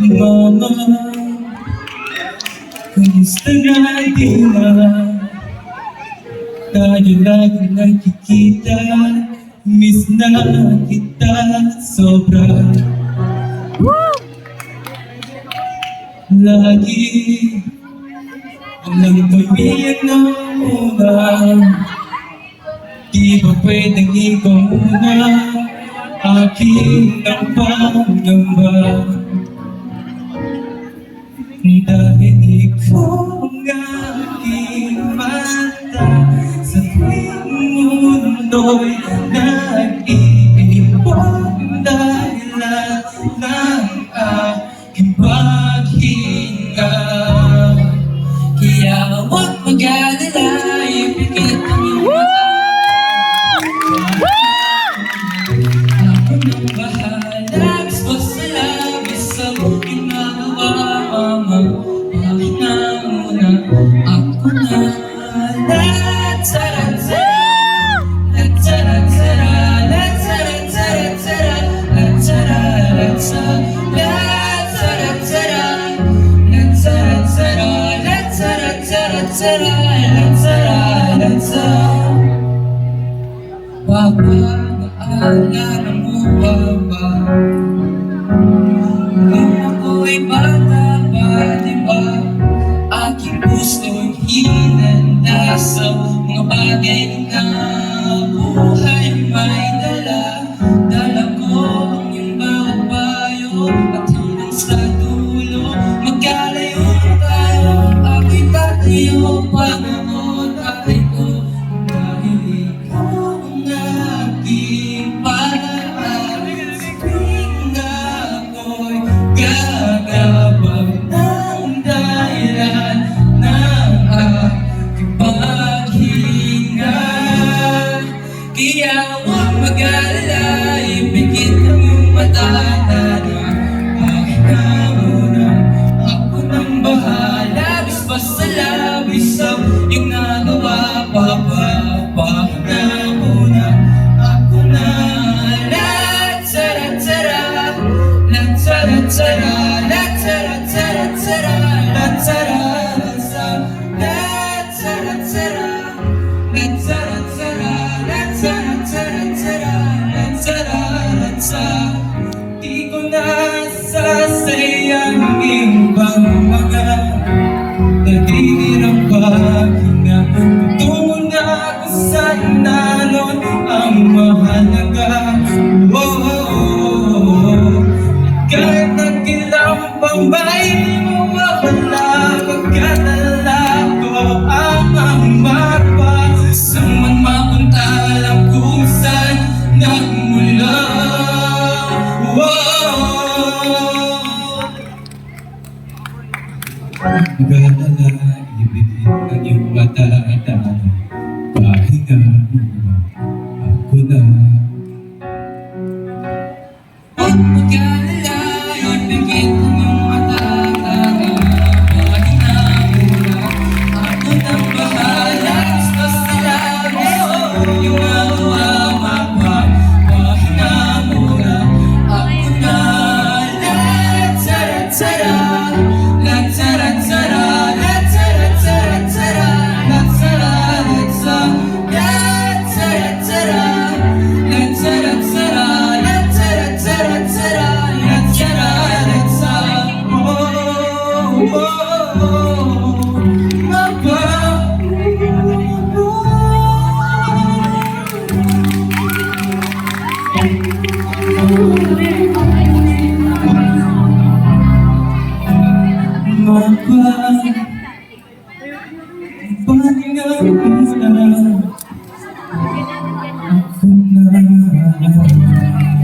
Mama, kumusta na din na? Tayo lagi nakikita, miss na kita sobra. Lagi ang pamilya na muna, di ba pwedeng ikaw muna aking ang pangamba? Dahil ikaw ang aking mata sa tuwing mundo'y nag-iibang dahilan ng aking paghinga. Kaya huwag mag-alala, ipikit ang iyong mata. Ako nang bahala, gusto sa labis sa ginagawa. Mama, bakit na muna ako na? La-tara-tara, la-tara-tara, la-tara-tara-tara, la-tara-tara, la-tara-tara, la-tara-tara, la-tara-tara, la-tara-tara. Papa, naalala mo ba ba? Nung ako'y bata pa, diba? Aking puso'y hinanda sa mga bagay na buhay may dala. Dala ko ang iyong bawat payo at hanggang sa dulo magkalayo tayo. Ako'y tatayo, Panginoon, tatay ko, dahil ikaw ang aking pag-aaral. Tuwing ako'y gagabag ng dahilan ng aking paghinga. Kaya huwag mag-alala, ipikit ang iyong mata. Bakit na muna ako nang bahala, bis pa sa labis ang iyong nagawa. Papa, bakit na muna ako na? La-tara-tara, la-tara-tara, la-tara-tara-tara, la-tara-tara, la-tara-tara, la-tara-tara, la-tara-tara, la-tara-tara. Di ko nasasayangin bang mga nagigirang paghinga. Tungo na ako sa naroon ang mahalaga. Kahit nagkilang pang bahay, di mo mawala. Pagkatala ko ang mapa, saan man mapunta, alam kung saan nagmula. Pagkatala, ibigin ang iyong mata. Pahinga muna ako na. Huwag mag-alala, ibigin ang iyong mata. Pahinga muna ako nang bahala. Gusto sa labis ang iyong magawa. Pahinga muna ako na. La-tara-tara, la-tara-tara, la-tara-tara-tara, la-tara-tara, la-tara-tara, la-tara-tara, la-tara-tara, la-tara-tara. Mapa, pahinga muna ako na.